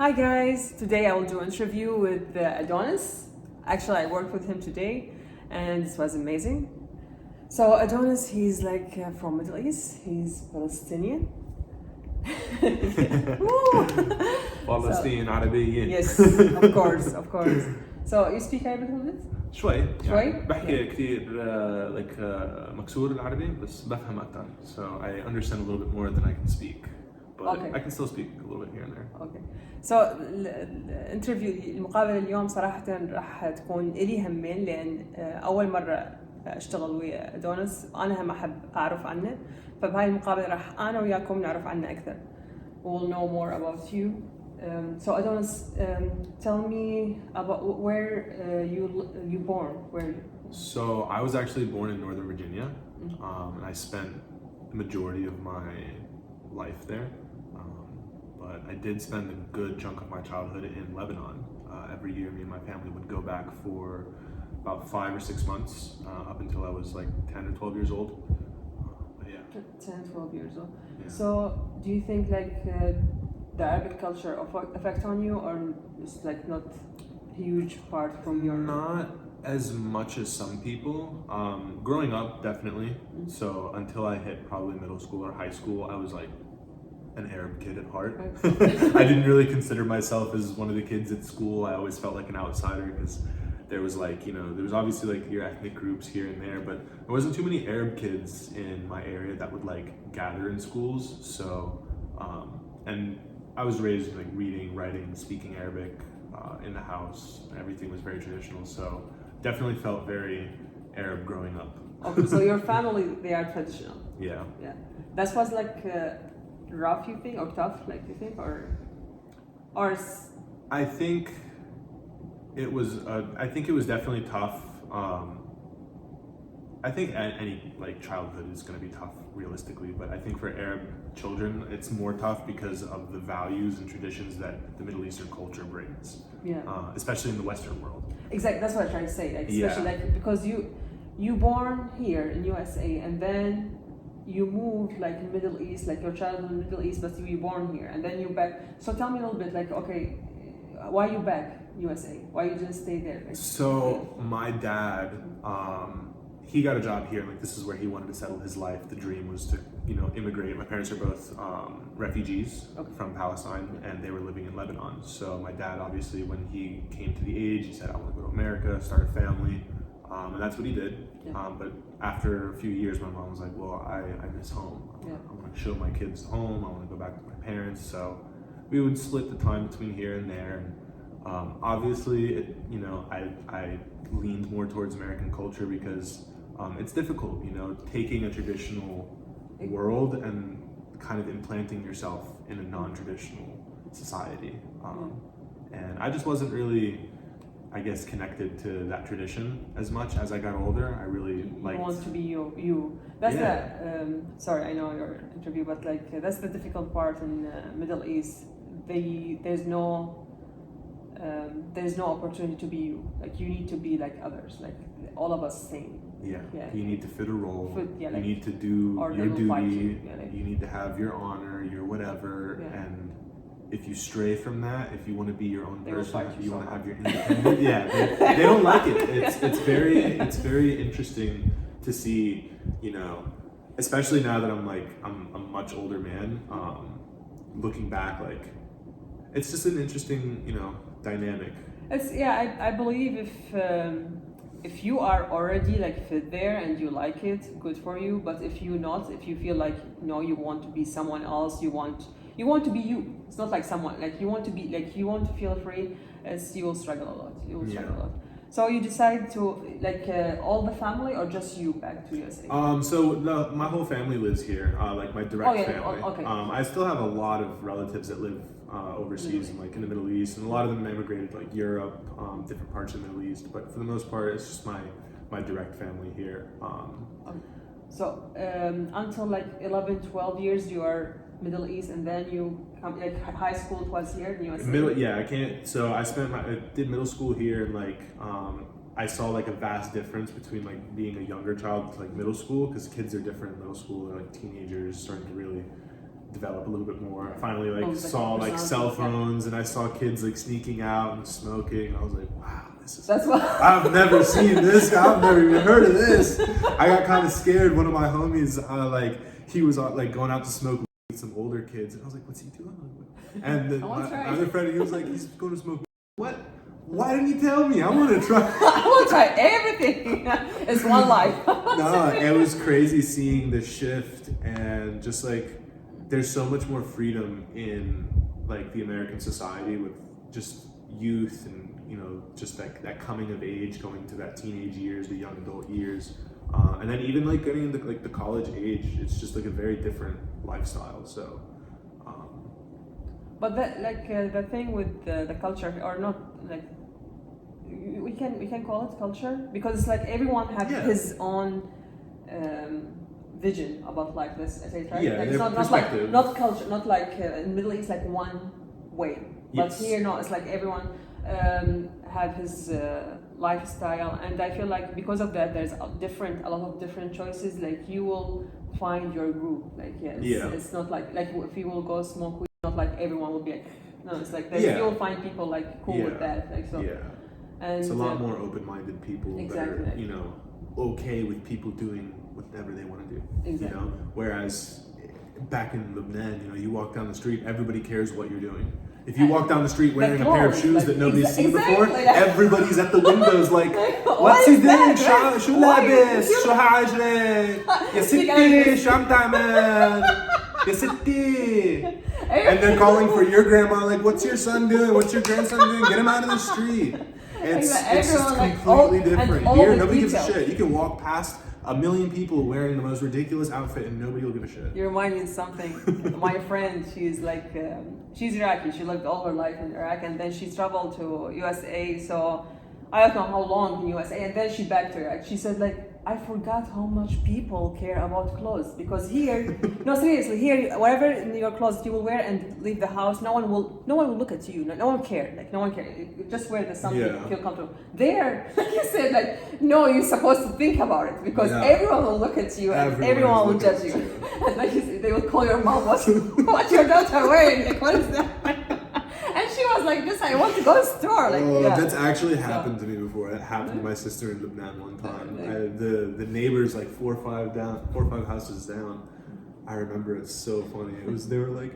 Hi guys, today I will do an interview with ادونس. Actually, I worked with him today and it was amazing. So ادونس, he's like from Middle East, he's Palestinian. فلسطين عربية. Yes, of course. So you speak Arabic a little bit? شوي بحكي Yeah. كثير مكسور العربي بس بفهم أكثر. So I understand a little bit more than I can speak. But Okay. I can still speak a little bit here and there. Okay. So الانترفيو المقابلة اليوم صراحة راح تكون إلي همين لأن أول مرة أشتغل ويا ادونس، أنا هم أحب أعرف عنه، فبهاي المقابلة راح أنا وياكم نعرف عنه أكثر. We'll know more about you. So ادونس, tell me about where you born. Where? So I was actually born in Northern Virginia, and I spent the majority of my life there. But I did spend a good chunk of my childhood in Lebanon. Every year, me and my family would go back for about 5 or 6 months, up until I was like 10 or 12 years old. Yeah. 10, 12 years old. Yeah. So do you think like the Arabic culture affect on you, or it's like not huge part from your? Not as much as some people. Growing up, definitely. So until I hit probably middle school or high school, I was like an Arab kid at heart. I didn't really consider myself as one of the kids at school. I always felt like an outsider because there was like, there was obviously like your ethnic groups here and there, but there wasn't too many Arab kids in my area that would like gather in schools. So, and I was raised like reading, writing, speaking Arabic in the house. Everything was very traditional. So definitely felt very Arab growing up. Okay, so your family, they are traditional. Yeah. Yeah. That was like rough, you think, or tough, like you think, or I think it was definitely tough. I think any like childhood is going to be tough realistically, but I think for Arab children it's more tough because of the values and traditions that the Middle Eastern culture brings. Yeah. Especially in the Western world. Exactly, that's what I'm trying to say. Like, especially like because you born here in USA and then you moved like in Middle East, like your childhood in Middle East, but you were born here and then you back. So tell me a little bit, like, okay, why you back USA? Why you didn't stay there? Like, so my dad, he got a job here. Like this is where he wanted to settle his life. The dream was to, immigrate. My parents are both refugees from Palestine, and they were living in Lebanon. So my dad, obviously, when he came to the age, he said, "I want to go to America, start a family," and that's what he did. Yeah. But after a few years, my mom was like, "Well, I miss home. I want to show my kids home. I want to go back with my parents." So we would split the time between here and there. And, obviously, I leaned more towards American culture because it's difficult, taking a traditional world and kind of implanting yourself in a non-traditional society. And I just wasn't really, I guess, connected to that tradition as much. As I got older, I really liked... You want to be you. That's Yeah. sorry, I know your interview, but like that's the difficult part in Middle East. There's no opportunity to be you. Like you need to be like others, like all of us same. Yeah. You need to fit a role. Yeah, you like, need to do or your they will fight duty. you. Yeah, like, You need to have your honor, your whatever. Yeah. And if you stray from that, if you want to be your own They will person, fight if you you so want to hard. have your independence, they don't like it. It's very interesting to see, especially now that I'm a much older man. Looking back, like it's just an interesting, dynamic. I believe if you are already like fit there and you like it, good for you. But if you feel like you want to be someone else, you want to be you. It's not like someone like you want to be like you want to feel free. You will struggle a lot. A lot. So you decide to like all the family or just you back to USA? So my whole family lives here. Like my direct family. Okay. I still have a lot of relatives that live overseas and like in the Middle East, and a lot of them immigrated to like Europe, different parts of the Middle East. But for the most part, it's just my direct family here. So until like 11, 12 years, you are Middle East, and then you come like high school was here in USA. I can't. So I did middle school here, and like I saw like a vast difference between like being a younger child to like middle school, because kids are different in middle school. They're like teenagers starting to really develop a little bit more. I finally like Oh, saw like cell phones, and I saw kids like sneaking out and smoking. I was like, wow, this is. That's what. I've never seen this. I've never even heard of this. I got kind of scared. One of my homies, like he was like going out to smoke with some older kids, and I was like, what's he doing? And then my other friend, he was like, he's going to smoke. What? Why didn't you tell me? I want to try. I want to try everything. It's one life. No, it was crazy seeing the shift, and just like there's so much more freedom in like the American society with just youth and just like that coming of age, going to that teenage years, the young adult years, and then even like getting into like the college age. It's just like a very different lifestyle. So. But that the thing with the culture, or not like we can call it culture, because it's like everyone has his own vision about like this, right? Yeah, like it's not culture, not like in Middle East like one way. But here no, it's like everyone have his lifestyle, and I feel like because of that there's a lot of different choices. Like you will find your group. Like it's not like if you will go smoke weed, not like everyone will be like, no, it's like you will find people like cool with that, like so. Yeah. And it's a lot more open-minded people exactly, that are, okay with people doing whatever they want to do. Exactly. Whereas back in Lebanon, you walk down the street, everybody cares what you're doing. If you walk down the street wearing a pair of shoes that nobody's seen before, everybody's at the windows like, what's he doing? شو لابس؟ شو عاجلك؟ يا ستي شو عم تعمل؟ يا ستي. And they're calling for your grandma, like, what's your son doing? What's your grandson doing? Get him out of the street. It's just completely different. Here, nobody gives a shit. You can walk past a million people wearing the most ridiculous outfit and nobody will give a shit. You remind me of something. My friend, she's like, she's Iraqi. She lived all her life in Iraq, and then she traveled to USA. So I don't know how long in USA, and then she back to Iraq. She said like, I forgot how much people care about clothes, because here, no seriously, here whatever in your clothes you will wear and leave the house, no one will look at you. No one care. Like no one care. You just wear the something you feel comfortable. There, like you said, like no, you're supposed to think about it, because everyone will look at you and everyone will judge you. And like they will call your mom, what's your daughter wearing? Like what is that? And she was like, "This, I want to go to the store." Like, that's actually happened to me before. It happened to my sister in Lebanon one time. The neighbors, like 4 or 5 houses down. I remember it's so funny. They were like,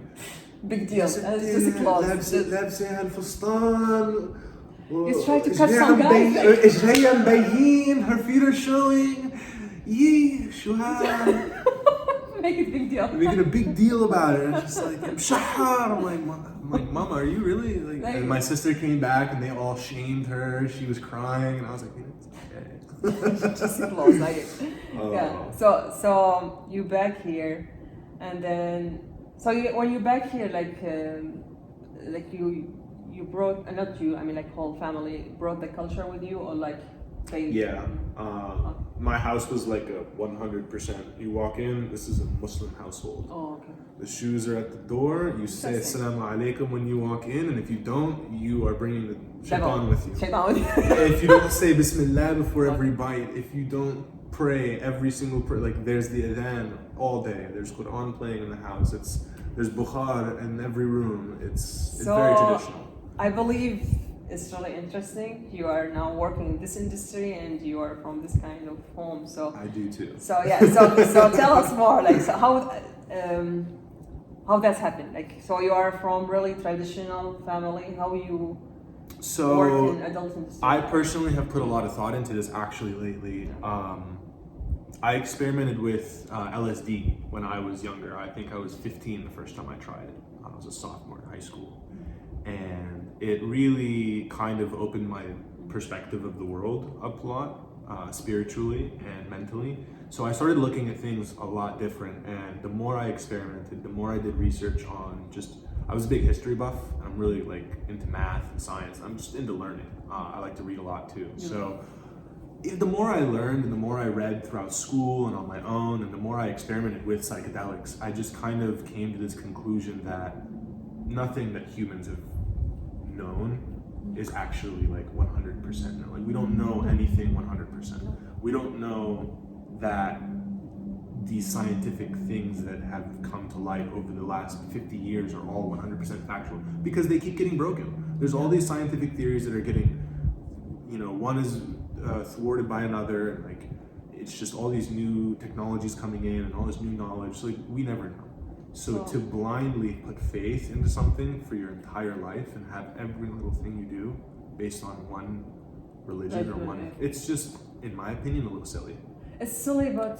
big deal. It's just a clothes. لابسة الفستان. He's trying to catch some guys. إجريها مبين. Her feet are showing. Yee, شو هاد? Make a big deal. Making a big deal about it. And it's just like, I'm like, Mama, are you really? Like, and my sister came back and they all shamed her. She was crying, and I was like, it's okay. Just close, like, yeah. So you back here, and then when you back here, like you brought not you, I mean like whole family brought the culture with you, or like they. Yeah. My house was like a 100%. You walk in, this is a Muslim household. Oh, okay. The shoes are at the door. You say Assalamu alaikum when you walk in, and if you don't, you are bringing the shaitan with you. If you don't say Bismillah before every bite, if you don't pray every single prayer, like there's the adhan all day. There's Quran playing in the house. There's Bukhar in every room. It's very traditional. I believe it's really interesting. You are now working in this industry, and you are from this kind of home. So I do too. So yeah. So tell us more. Like so how that's happened. Like so you are from really traditional family. How you work in adult industry? I personally have put a lot of thought into this actually lately. I experimented with LSD when I was younger. I think I was 15 the first time I tried it. I was a sophomore in high school. And it really kind of opened my perspective of the world up a lot, spiritually and mentally. So I started looking at things a lot different, and the more I experimented, the more I did research on I was a big history buff. I'm really like into math and science. I'm just into learning. I like to read a lot too. So the more I learned and the more I read throughout school and on my own, and the more I experimented with psychedelics, I just kind of came to this conclusion that nothing that humans have known is actually like 100%. Like we don't know anything 100%. We don't know that these scientific things that have come to light over the last 50 years are all 100% factual, because they keep getting broken. There's all these scientific theories that are getting, you know, one is thwarted by another. Like, it's just all these new technologies coming in and all this new knowledge. So, like, we never know. So to blindly put faith into something for your entire life and have every little thing you do based on one religion or one, it's just, in my opinion, a little silly. It's silly, but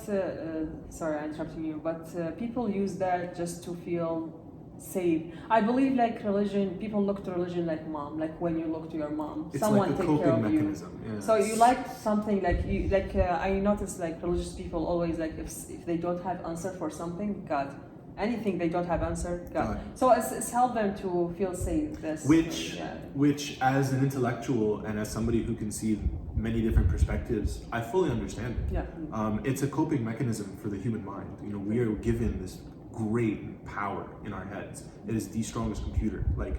sorry, I'm interrupting you. But people use that just to feel safe. I believe, like, religion, people look to religion like mom, like when you look to your mom, It's someone like a take coping care of mechanism. you. Yeah. So you like something like you like. I notice like religious people always like if they don't have answer for something, God, anything they don't have answer, God. So it's helped them to feel safe. Which as an intellectual and as somebody who can see many different perspectives, I fully understand it. Yeah. It's a coping mechanism for the human mind. You know, we are given this great power in our heads. It is the strongest computer. Like,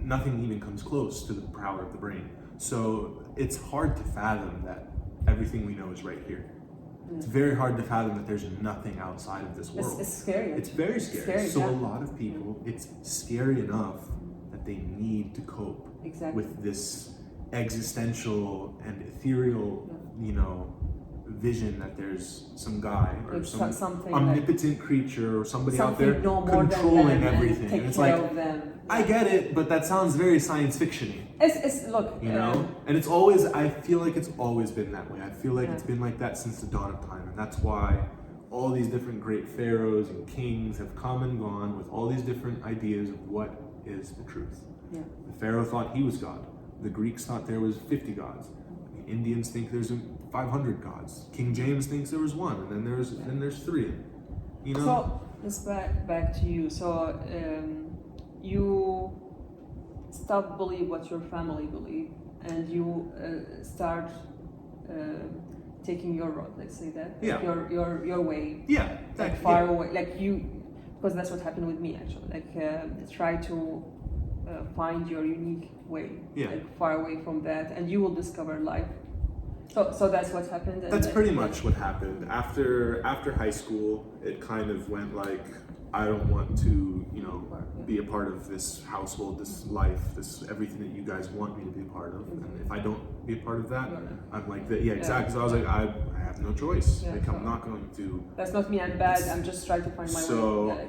nothing even comes close to the power of the brain. So it's hard to fathom that everything we know is right here. It's very hard to fathom that there's nothing outside of this world. It's scary. It's very scary. So a lot of people, it's scary enough that they need to cope with this existential and ethereal, you know, vision that there's some guy or some omnipotent creature or somebody out there controlling everything. And it's like, I get it, but that sounds very science fiction-y. It's look, you know, and it's always, I feel like it's always been that way. I feel like it's been like that since the dawn of time, and that's why all these different great pharaohs and kings have come and gone with all these different ideas of what is the truth. The pharaoh thought he was God. The Greeks thought there was 50 gods. The Indians think there's 500 gods. King James thinks there was one, and then there's three. You know. So let's back to you. So you stop believe what your family believe, and you start taking your road. Let's say that. Your way. Yeah. Like far away. Like you, because that's what happened with me actually. Like try to find your unique way. Like far away from that, and you will discover life. So that's what happened. That's pretty much what happened. After high school, it kind of went like, I don't want to, you know, be a part of this household, this life, this everything that you guys want me to be a part of. And if I don't be a part of that, I'm like, exactly. So I was like, I have no choice. Like, I'm not going to. That's not me. I'm bad. I'm just trying to find my way. So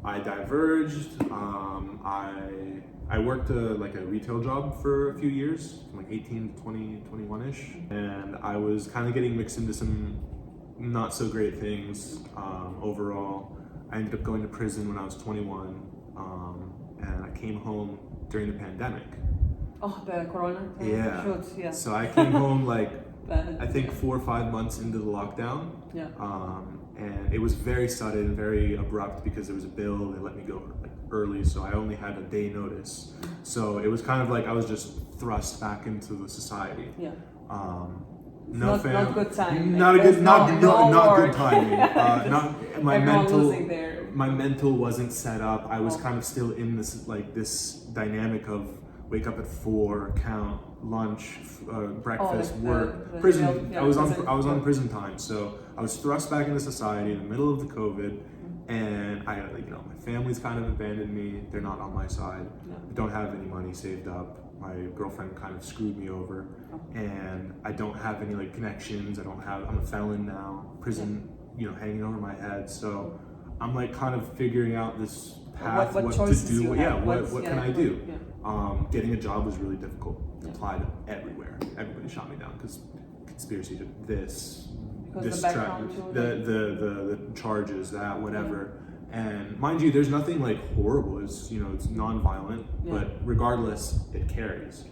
I diverged. I worked like a retail job for a few years, from like 18 to 20, 21-ish. And I was kind of getting mixed into some not so great things overall. I ended up going to prison when I was 21, and I came home during the pandemic. Oh, the corona? Yeah. Shoot, yeah. So I came home like, I think 4 or 5 months into the lockdown. Yeah. And it was very sudden, very abrupt, because there was a bill, they let me go like early, so I only had a day notice. So it was kind of like I was just thrust back into the society. Yeah. Not good timing. Not good timing. My mental wasn't set up. I was kind of still in this dynamic of wake up at 4, count, lunch, breakfast, work, prison. I was on prison time, so I was thrust back into society in the middle of the COVID, and my family's kind of abandoned me. They're not on my side. I don't have any money saved up. My girlfriend kind of screwed me over, and I don't have any connections. I'm a felon now. Prison, hanging over my head. So I'm kind of figuring out this path, what to do. What can I do? Getting a job was really difficult. Applied everywhere. Everybody shot me down because conspiracy to this the charges, that whatever. And mind you, there's nothing horrible. It's it's non-violent, but regardless, it carries.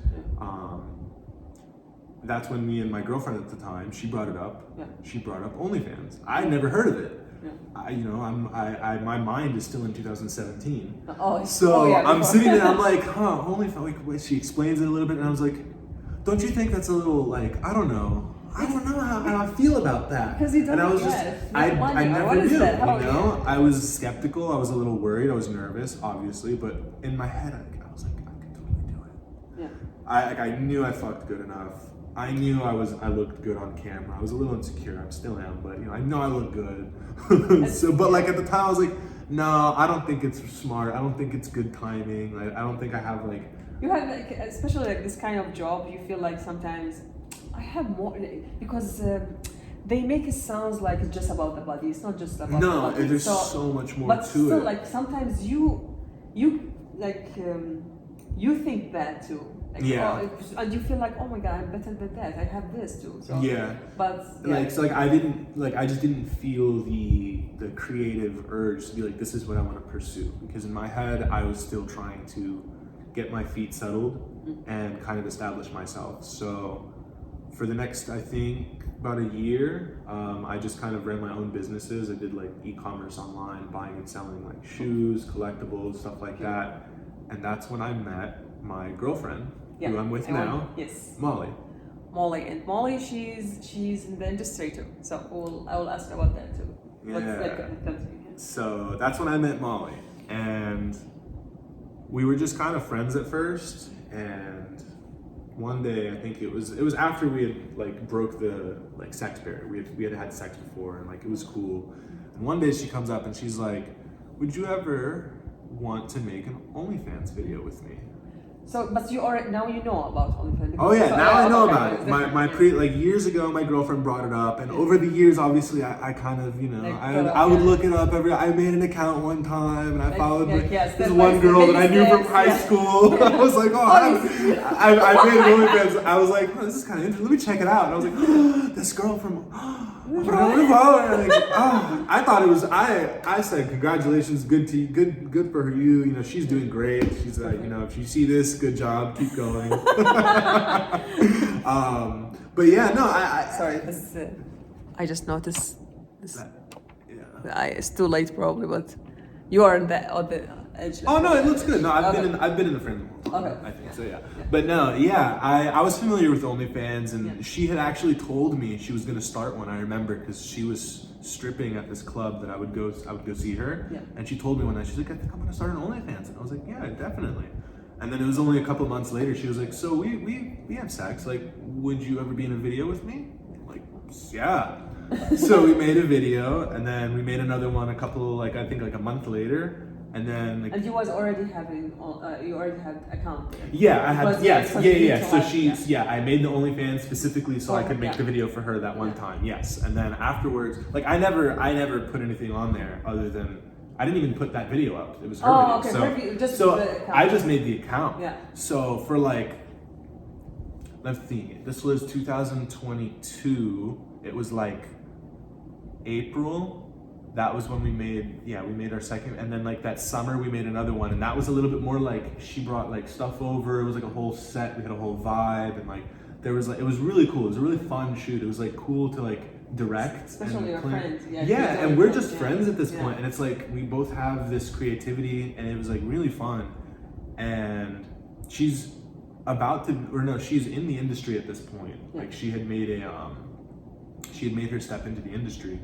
That's when me and my girlfriend at the time, she brought it up. She brought up OnlyFans. I'd never heard of it. My mind is still in 2017. I'm sitting there, I'm like, OnlyFans. She explains it a little bit, and I was like, don't you think that's a little I don't know how I feel about that. Because you don't I never knew. I was skeptical. I was a little worried. I was nervous, obviously, but in my head, I was like, I can totally do it. I knew I fucked good enough. I knew I looked good on camera. I was a little insecure. I still am, but I know I look good. So, but like at the time, I was like, no, I don't think it's smart. I don't think it's good timing. I don't think I have like. You have like, especially like this kind of job, you feel like sometimes I have more because they make it sound like it's just about the body. It's not just about the body. No, there's so much more to it. But still, like sometimes you like you think that too. Like, yeah. And you feel like, oh my god, I'm better than that. I have this too. So, yeah. But like so, like I just didn't feel the creative urge to be like, this is what I want to pursue, because in my head I was still trying to get my feet settled and kind of establish myself. So for the next, I think about a year, I just kind of ran my own businesses. I did like e-commerce online, buying and selling like shoes, collectibles, stuff like that. And that's when I met my girlfriend, who I'm with now. Yes. Molly. And Molly, she's in the industry too. So I will ask her about that too. Yeah. So that's when I met Molly, and we were just kind of friends at first. And one day, I think it was after we had like broke the like sex barrier. We had sex before, and like it was cool. And one day she comes up and she's like, "Would you ever want to make an OnlyFans video with me?" So, but you already now you know about OnlyFans. Oh yeah, now I know about it. Like years ago, my girlfriend brought it up, and over the years, obviously, I kind of I would look it up I made an account one time, and I followed this one girl that I knew from high school. I was like, I made an OnlyFans. I was like, this is kind of interesting. Let me check it out. And I was like, this girl from. I thought it was. I said congratulations, good for her. She's doing great. She's like, if you see this, good job, keep going. But yeah, no, sorry, this is I just noticed this. It's too late probably, but you are on the edge. Oh no, it looks good. No, I've been in the friend zone. Okay. I think so. Yeah. But no, yeah, I was familiar with OnlyFans, and she had actually told me she was gonna start one. I remember because she was stripping at this club that I would go see her, and she told me one night, she's like, I think I'm gonna start an OnlyFans, and I was like, yeah, definitely. And then it was only a couple months later, she was like, so we have sex. Like, would you ever be in a video with me? I'm like, yeah. So we made a video, and then we made another one I think a month later. And then and you was already having you already had account there. Yeah, I had So I made the OnlyFans specifically so I could make the video for her that one time. Yes. And then afterwards, like I never put anything on there other than I didn't even put that video up. It was her video. So I just made the account. Yeah. So for let's think. This was 2022. It was like April. That was when we made our second, and then like that summer we made another one, and that was a little bit more like she brought like stuff over. It was like a whole set. We had a whole vibe, and like there was like it was really cool. It was a really fun shoot. It was like cool to like direct, especially your friends. Yeah, and we're just friends at this point, and it's like we both have this creativity, and it was like really fun. And she's she's in the industry at this point. Like she had made her step into the industry.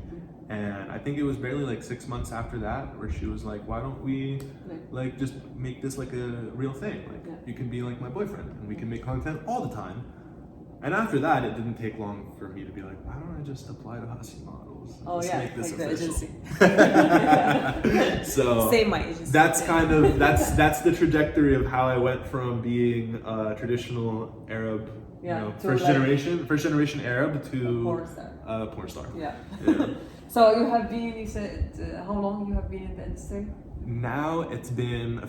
And I think it was barely like 6 months after that where she was like, why don't we like just make this like a real thing? Like you can be like my boyfriend and we can make content all the time. And after that, it didn't take long for me to be like, why don't I just apply to Husky Models? Make this official. So same my agency. That's kind of that's the trajectory of how I went from being a traditional Arab, first generation Arab to porn star. Yeah. So you have been, you said, how long you have been in the industry? Now it's been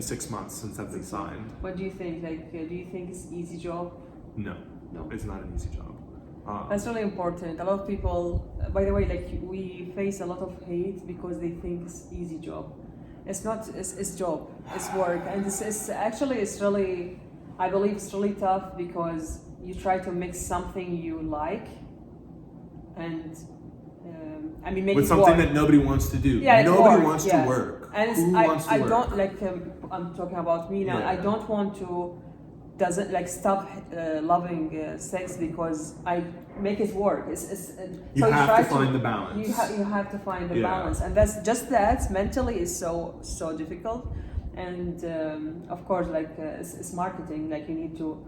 6 months since I've been signed. What do you think? Like, do you think it's an easy job? No, it's not an easy job. That's really important. A lot of people, by the way, like we face a lot of hate because they think it's easy job. It's not, it's job, it's work. And it's really, I believe it's really tough because you try to mix something you like and make with it something work. that nobody wants to do. Yeah, nobody wants to work. And Who wants to I work? don't like. I'm talking about me now. I don't want to stop loving sex because I make it work. You have to find the balance. You have to find the balance, and that's mentally is so difficult. And of course, it's marketing. Like you need to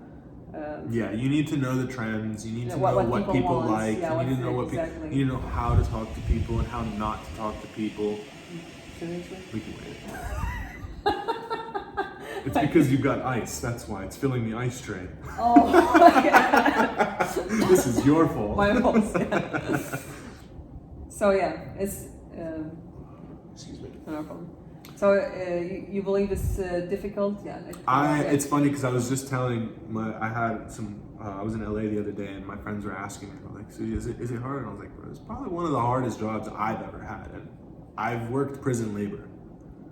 Yeah, you need to know the trends. You need to what know what people want. like. Yeah, you need to know what exactly. people. You need to know how to talk to people and how not to talk to people. Seriously? We can wait. It's because you've got ice. That's why it's filling the ice tray. Oh, yeah. This is your fault. My fault. Yeah. So yeah, it's. Excuse me. No problem. So you believe it's difficult? Yeah. Like, It's funny because I was just telling I was in LA the other day and my friends were asking me, like, so is it hard? And I was like, well, it's probably one of the hardest jobs I've ever had. And I've worked prison labor.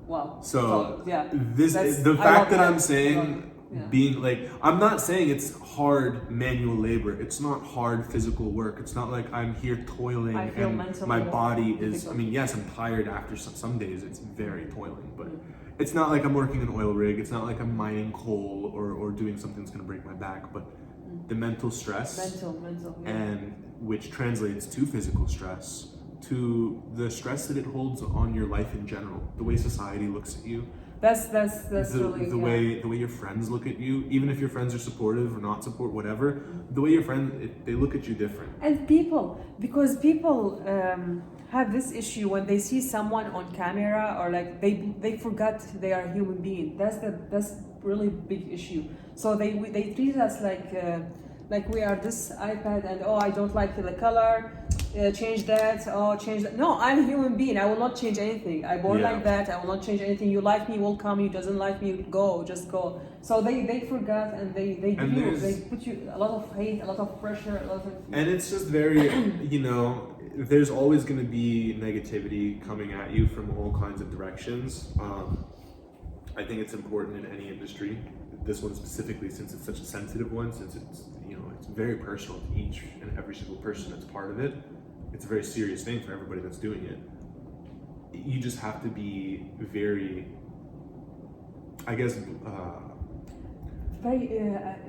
Wow. So yeah. The fact that I'm saying Yeah. being like, I'm not saying it's hard manual labor. It's not hard physical work. It's not like I'm here toiling I feel and mentally my body is, difficult. I mean, yes, I'm tired after some days. It's very toiling, but it's not like I'm working an oil rig. It's not like I'm mining coal or doing something that's going to break my back, but the mental stress mental, yeah. and which translates to physical stress, to the stress that it holds on your life in general, the way society looks at you. That's really the way your friends look at you, even if your friends are supportive or not support, whatever, the way your friends, they look at you different. And because people have this issue when they see someone on camera, or like they forgot they are a human being. That's really big issue. So they treat us like we are this iPad, and oh, I don't like the color, change that, oh, change that. No, I'm a human being. I will not change anything. I born like that. I will not change anything. You like me, welcome. You doesn't like me, just go. So they forgot, and they put you a lot of hate, a lot of pressure, a lot of. And it's just very, there's always going to be negativity coming at you from all kinds of directions. I think it's important in any industry. This one specifically, since it's such a sensitive one, since it's it's very personal to each and every single person that's part of it. It's a very serious thing for everybody that's doing it. You just have to be very, I guess, very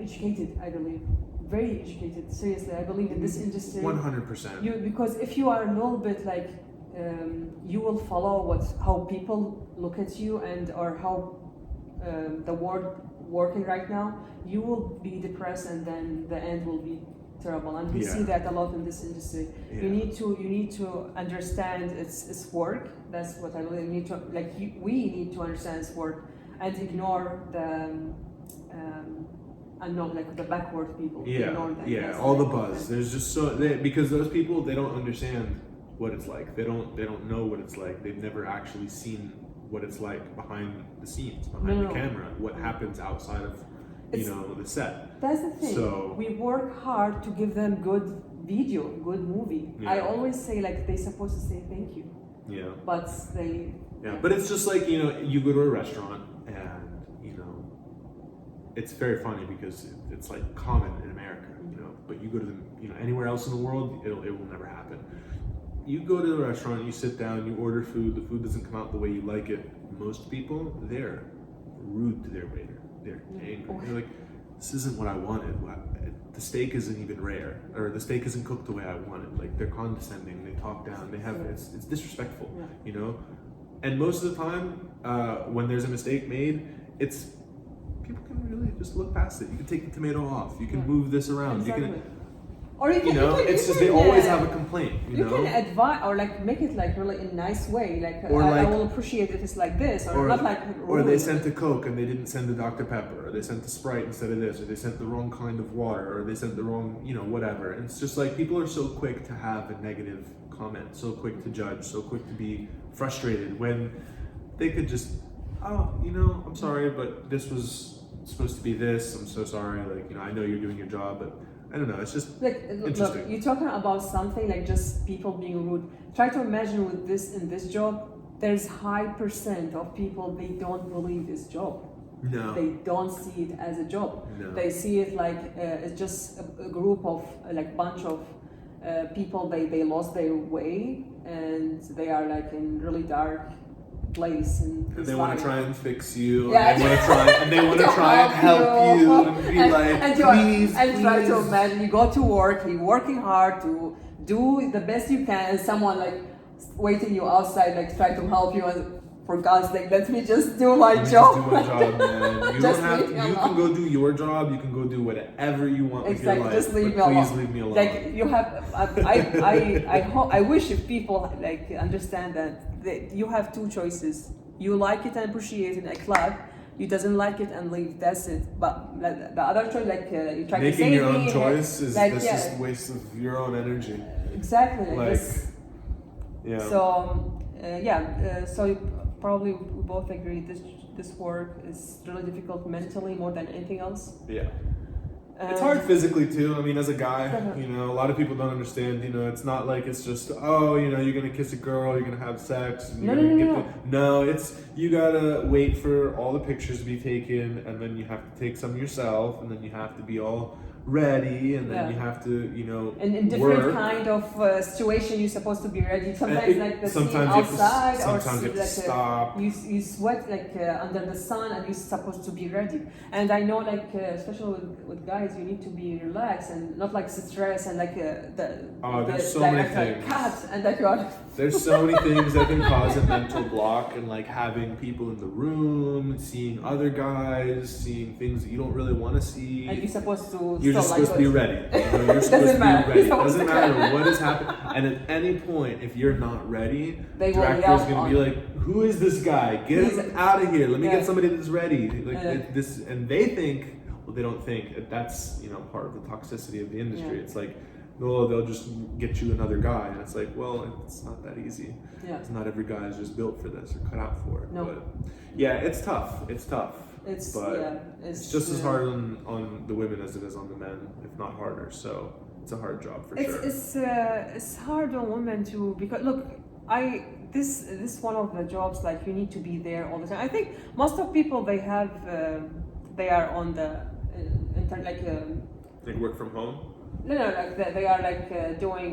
educated. I believe very educated. Seriously, I believe in this industry. 100%. Because if you are a little bit like, you will follow how people look at you or how the world working right now, you will be depressed, and then the end will be terrible. And we see that a lot in this industry. Yeah. You need to understand it's work. That's what I really need to we need to understand it's work and ignore the the backward people. Ignore them. Yeah, all the buzz. There's just because those people, they don't understand what it's like. They don't know what it's like. They've never actually seen what it's like behind the scenes, behind the camera, what happens outside of the set. That's the thing. So we work hard to give them good video, good movie. Yeah. I always say they're supposed to say thank you. Yeah. But they. Yeah, but it's just like you go to a restaurant and it's very funny because it's like common in America, but you go to anywhere else in the world, it will never happen. You go to the restaurant, you sit down, you order food, the food doesn't come out the way you like it. Most people, they're rude to their waiter. They're angry. They're like, this isn't what I wanted. The steak isn't even rare, or the steak isn't cooked the way I wanted. Like, they're condescending, they talk down, it's disrespectful, And most of the time, when there's a mistake made, people can really just look past it. You can take the tomato off, you can move this around, Exactly. you can. Or you can, they always have a complaint. You can advise or make it really in a nice way. I will appreciate if it's like this, or not like. Or they sent a Coke and they didn't send the Dr. Pepper, or they sent the Sprite instead of this, or they sent the wrong kind of water, or they sent the wrong, whatever. And it's just like people are so quick to have a negative comment, so quick to judge, so quick to be frustrated when they could just, I'm sorry, but this was supposed to be this. I'm so sorry. I know you're doing your job, but. I don't know, it's just interesting. Look, you're talking about something like just people being rude. Try to imagine in this job, there's high percent of people, they don't believe this job. No. They don't see it as a job. No. They see it like it's just a group of bunch of people, they lost their way and they are in really dark place in and they want to try and fix you, yeah, and they want to try and help you and be please. Try to imagine you go to work, you're working hard to do the best you can, and someone waiting you outside try to help you, and for God's sake, let me just do my Let me job. Just do my job, man. You Just don't have leave to. me You alone. can go do your job. You can go do whatever you want with your Exactly, life. just leave me but please alone. leave me alone. Like you have, I wish if people like understand that you have two choices. You like it and appreciate it and clap. You doesn't like it and leave. That's it. But the other choice, like you try to Making save your own me, choice is like, that's yeah. just a waste of your own energy. Exactly. Like Like, this. Yeah. So so probably we both agree this work is really difficult mentally more than anything else. Yeah. It's hard physically too. I mean, as a guy, you know, a lot of people don't understand. You know, it's not like it's just you know, you're gonna kiss a girl, you're gonna have sex. And you're gonna get no, it's you gotta wait for all the pictures to be taken, and then you have to take some yourself, and then you have to be all ready, and then you have to, you know, and in different work. kind of situation you're supposed to be ready. Sometimes like the scene sometimes outside, sometimes you have to like stop. you sweat like under the sun, and you're supposed to be ready. And I know like especially with guys, you need to be relaxed and not like stress and like there's so many things. Cut and like you are. There's so many things that can cause a mental block, and like having people in the room, seeing other guys, seeing things that you don't really want to see. And you're supposed to. You're just supposed to be ready. You know, you're supposed to be ready. It doesn't matter what is happening. And at any point, if you're not ready, the director's going to be like, "Who is this guy? Get him out of here. Let me get somebody that's ready." Like this, and they think, well, they don't think that's, you know, part of the toxicity of the industry. It's like, oh, they'll just get you another guy, and it's like, well, it's not that easy. Yeah. It's not every guy is just built for this or cut out for it. No. But yeah, it's tough. It's tough. It's just as hard on the women as it is on the men, if not harder. So it's a hard job for sure. It's hard on women too, because look, this one of the jobs like you need to be there all the time. I think most of people they are on the Like work from home. No, like they are like doing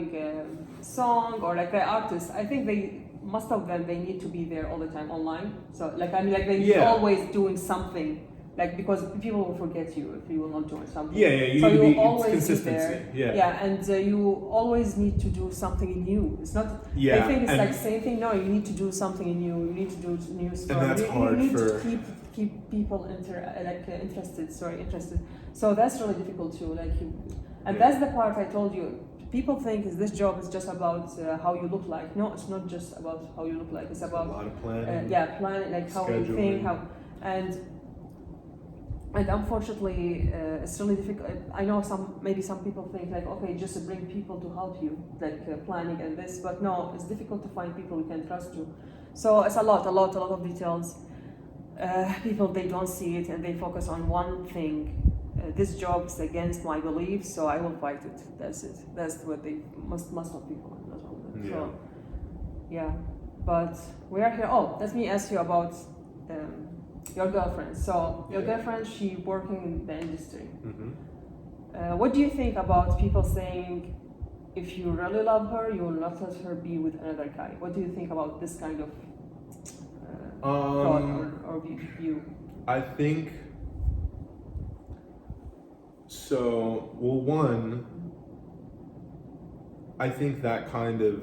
song or like they're artists. I think most of them they need to be there all the time online. So like I mean like they're always doing something. Like because people will forget you if you will not doing something. You so need to you be always consistency. Be there. And you always need to do something new. It's not. They think it's like same thing. No, you need to do something new. You need to do new stuff. And that's hard you need for to keep people interested. So that's really difficult too. Like and that's the part I told you. People think this job is just about how you look like. No, it's not just about how you look like. It's about a lot of planning. Planning, like how you think, and unfortunately, it's really difficult. I know maybe some people think like, okay, just bring people to help you, like planning and this, but no, it's difficult to find people who can trust you. So it's a lot of details. People, they don't see it and they focus on one thing. This job is against my beliefs, so I will fight it. That's it. That's what they most of people. Not all of them. So, but we are here. Oh, let me ask you about your girlfriend. So your girlfriend, she working in the industry. Mm-hmm. What do you think about people saying, if you really love her, you will not let her be with another guy? What do you think about this kind of thought or view? I think so. Well, one, I think that kind of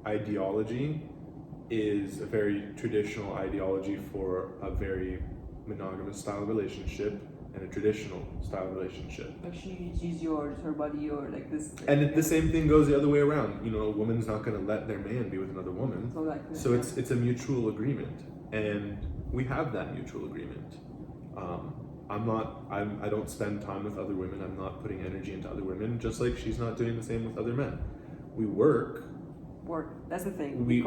ideology is a very traditional ideology for a very monogamous style relationship and a traditional style relationship. Like she's yours, her body yours, like this. And the same thing goes the other way around. You know, a woman's not going to let their man be with another woman. So it's a mutual agreement, and we have that mutual agreement. I don't spend time with other women. I'm not putting energy into other women, just like she's not doing the same with other men. We work. That's the thing. We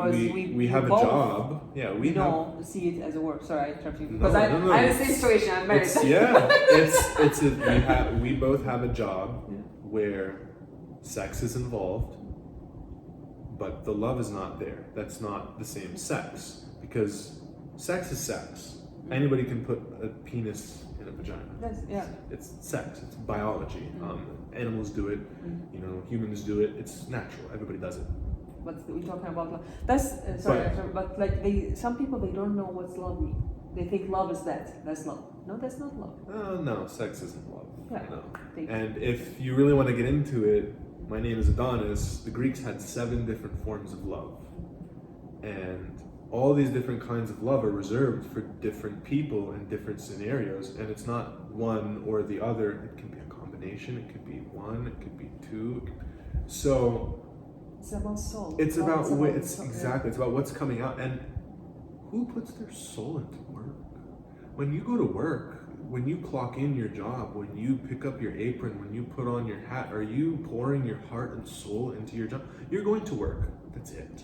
have a job. Yeah, we don't see it as a work. Sorry, I interrupted you. Because I'm in the same situation. I'm married. We both have a job where sex is involved, but the love is not there. That's not the same sex, because sex is sex. Anybody can put a penis in a vagina. It's sex. It's biology. Animals do it. You know, humans do it. It's natural. Everybody does it. But we're talking about that's but like some people they don't know what's love mean. They think love is that's love. No, that's not love. No, sex isn't love. Yeah. No. And if you really want to get into it, my name is ادونس. The Greeks had 7 different forms of love, and all these different kinds of love are reserved for different people in different scenarios, and it's not one or the other. It can be a combination. It could be one. It could be two. So it's about soul. It's about exactly. It's about what's coming out, and who puts their soul into work. When you go to work, when you clock in your job, when you pick up your apron, when you put on your hat, are you pouring your heart and soul into your job? You're going to work. That's it.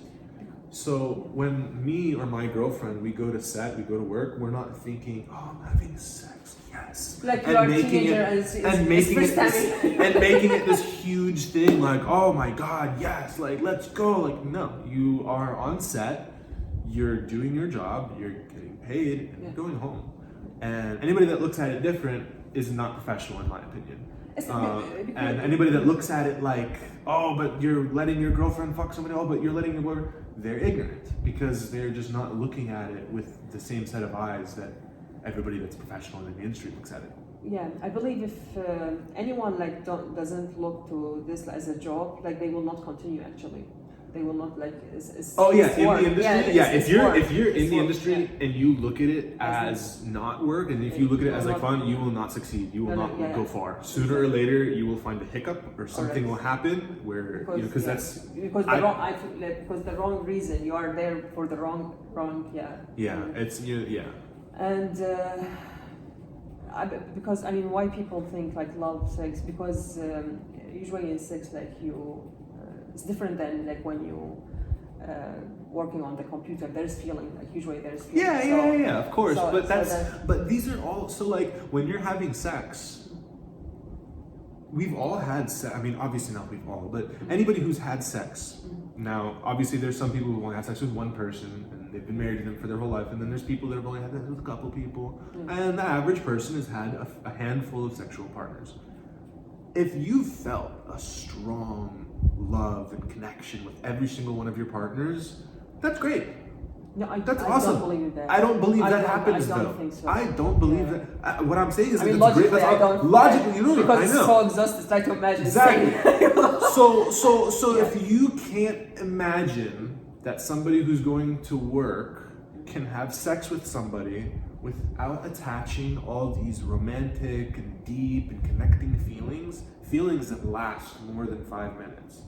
So when me or my girlfriend, we go to set, we go to work, we're not thinking, oh, I'm having sex, yes. Like you are a teenager and making it this huge thing, like, oh my God, yes, like, let's go. Like, no, you are on set, you're doing your job, you're getting paid, and you're going home. And anybody that looks at it different is not professional, in my opinion. And anybody that looks at it like, oh, but you're letting your girlfriend fuck somebody, oh, but you're letting your boyfriend, they're ignorant because they're just not looking at it with the same set of eyes that everybody that's professional in the industry looks at it. Yeah, I believe if anyone like doesn't look to this as a job, like they will not continue actually. They will not like. In the industry. If you're in the industry and you look at it as not work, and if you look at it as like fun, you will not succeed. You will not go far. Sooner or later, you will find a hiccup or something will happen where because the wrong reason you are there for the wrong. And because I mean, why people think like love sex? Because usually in sex, like you. It's different than like when you working on the computer. There's feeling, like usually there's feeling. Of course. But these are all so like when you're having sex. We've all had sex. I mean, obviously not we've all, but anybody who's had sex. Now, obviously, there's some people who only had sex with one person and they've been married to them for their whole life, and then there's people that have only had sex with a couple people, and the average person has had a handful of sexual partners. If you felt a strong love and connection with every single one of your partners, that's great. No, that's awesome. Don't believe that. I don't believe that happens though. I don't think so. I don't believe that. What I'm saying is I mean, that's logically, great. That's I don't. Logically, you know, because I know. It's so exhausted. Try to imagine. Exactly. So if you can't imagine that somebody who's going to work can have sex with somebody without attaching all these romantic and deep and connecting feelings that last more than 5 minutes,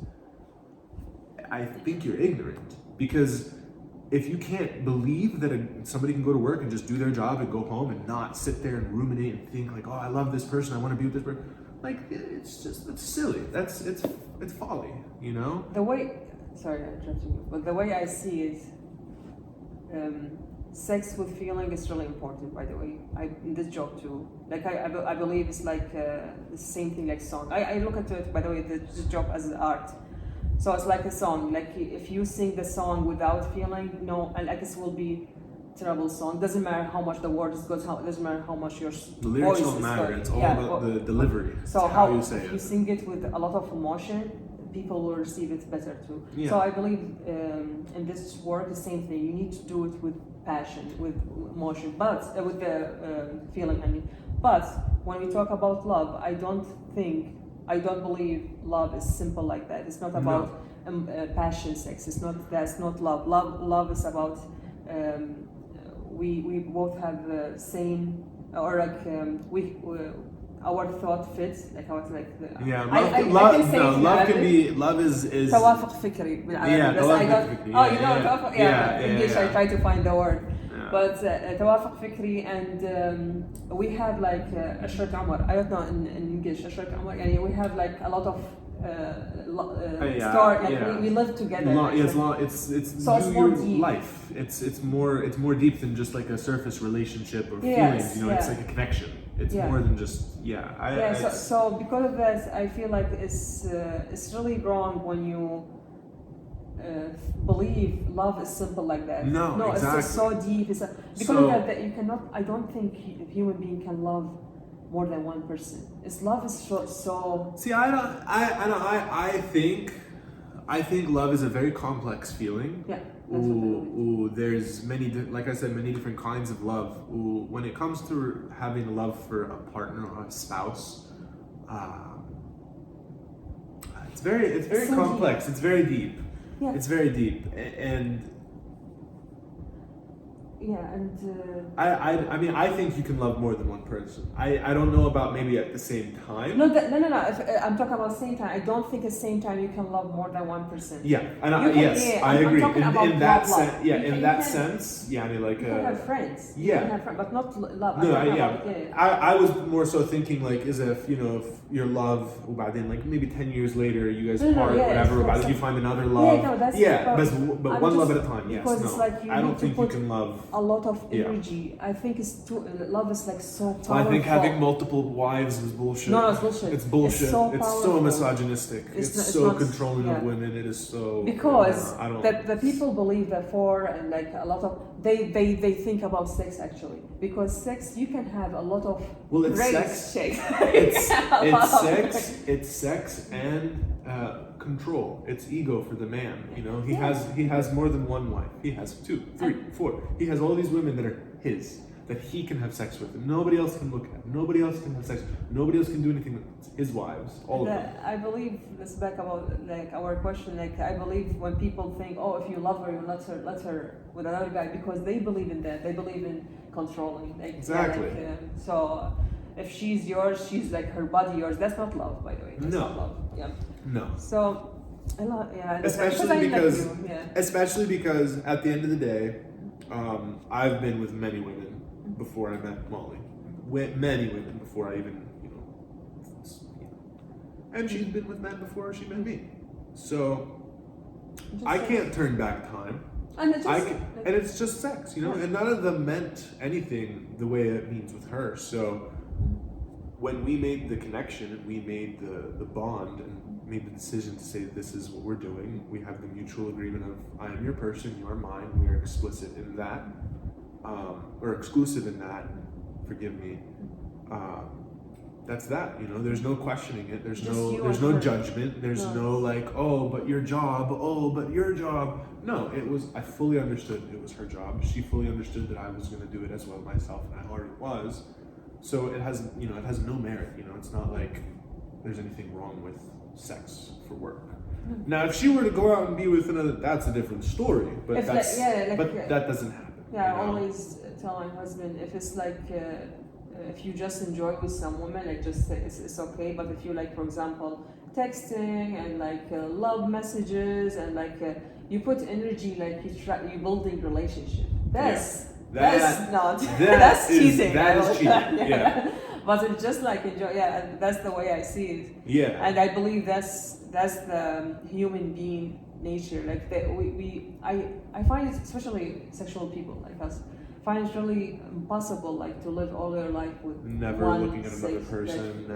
I think you're ignorant. Because if you can't believe that somebody can go to work and just do their job and go home and not sit there and ruminate and think like, oh, I love this person, I want to be with this person, like it's silly. It's folly, you know. Sorry, I'm interrupting you, but the way I see it, sex with feeling is really important. By the way, in this job too. Like I believe it's like the same thing like song. I look at it, by the way, this job as art. So it's like a song. Like if you sing the song without feeling, no, I guess it will be terrible song. Doesn't matter how much the word is good. It doesn't matter how much your the lyrics don't matter. It's all about the delivery. So how you say if it. you sing it with a lot of emotion, people will receive it better too. Yeah. So I believe in this work the same thing. You need to do it with passion, with emotion, but with the feeling. I mean, but when we talk about love, I don't believe love is simple like that. It's not about passion, sex. That's not love. Love is about we both have the same, or like our thought fits, like how it's like love is توافق فكري بالعربي. English I try to find the word. But توافق فكري, and we have like عشرة عمر. I don't know in English عشرة عمر. يعني we have like a lot of story. Like we live together. It's more deep. Life. It's more deep than just like a surface relationship or feelings. You know, it's like a connection. It's more than just So because of that, I feel like it's really wrong when you believe love is simple like that. No, exactly. It's so deep. Because of that you cannot. I don't think a human being can love more than one person. Love is so. See, I think love is a very complex feeling. Yeah. There's like I said, many different kinds of love. When it comes to having love for a partner or a spouse, it's very complex. Deep. It's very deep. It's very deep, and yeah, and I mean, I think you can love more than one person. I don't know about maybe at the same time. no. If, I'm talking about same time. I don't think at the same time you can love more than one person. Yeah, and I agree. In that sense, yeah, in that sense, yeah, I mean, like you can have friends. Yeah, you can have friends, but not love. No, I was more so thinking like, as if if your love, then like maybe 10 years later you guys part or whatever, but you find another love. But one love at a time. Yes, because it's like I don't think you can love a lot of energy. I think it's love is like so powerful. I think having multiple wives is bullshit. No, it's bullshit. It's bullshit. It's so misogynistic. It's so not, controlling of women. It is so because I don't. The people believe that and like a lot of they think about sex actually, because sex you can have a lot of sex. It's sex and control. It's ego for the man. He has more than one wife. He has 2, 3, 4. He has all these women that are his, that he can have sex with. Nobody else can look at. Nobody else can have sex. Nobody else can do anything with his wives. All of them. I believe this back about like our question. Like I believe when people think, oh, if you love her, you let her with another guy, because they believe in that. They believe in controlling. Like, exactly. So if she's yours, she's like her body yours. That's not love, by the way. That's not love. Yeah. No. So, especially because at the end of the day, I've been with many women before I met Molly. Many women before I even, and she's been with men before she met me. So I can't turn back time. And it's just sex, and none of them meant anything the way it means with her. So when we made the connection and we made the bond and made the decision to say this is what we're doing, we have the mutual agreement of I am your person, you are mine, we are explicit in that, or exclusive in that, forgive me, that's that, there's no questioning it, there's no judgment, there's no like, oh, but your job, no, I fully understood it was her job, she fully understood that I was going to do it as well myself, and I already was, so it has no merit, it's not like there's anything wrong with sex for work. Now, if she were to go out and be with another, that's a different story, but that doesn't happen. Yeah, I always tell my husband, if it's like, if you just enjoy with some woman, like just it's okay. But if you like, for example, texting and like love messages and like you put energy, like you building relationship. That's cheating. That is cheating. Yeah. But it's just like enjoy. Yeah, and that's the way I see it. Yeah. And I believe that's the human being nature. Like I find it, especially sexual people like us, find it really impossible like to live all their life with never one looking at another person.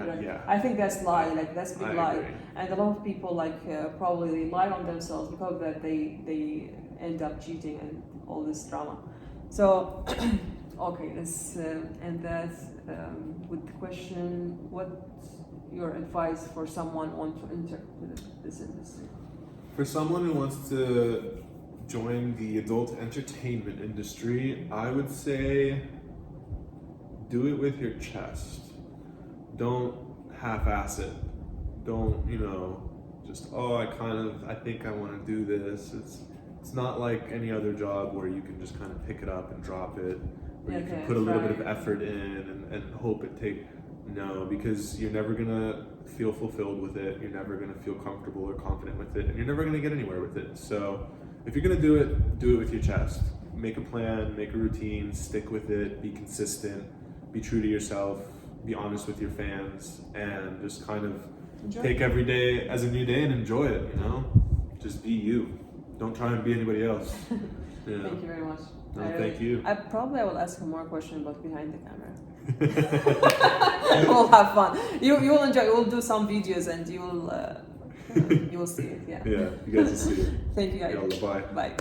I think that's lie. Like that's big lie. Agree. And a lot of people like probably they lie on themselves because that they end up cheating and all this drama. So okay, let's end that with the question: what's your advice for someone who wants to enter this industry? For someone who wants to join the adult entertainment industry, I would say do it with your chest. Don't half-ass it. Don't, just, I think I want to do this. It's not like any other job where you can just kind of pick it up and drop it, or you can put a little bit of effort in and hope it takes. No, because you're never gonna feel fulfilled with it, you're never gonna feel comfortable or confident with it, and you're never gonna get anywhere with it. So if you're gonna do it with your chest. Make a plan, make a routine, stick with it, be consistent, be true to yourself, be honest with your fans, and just kind of take every day as a new day and enjoy it, Just be you. Don't try and be anybody else. Thank you very much. No, thank you. I will ask you more questions about behind the camera. We'll have fun. You will enjoy. We'll do some videos and you will see it. Yeah. Yeah, you guys will see it. Thank you guys. Bye. Bye.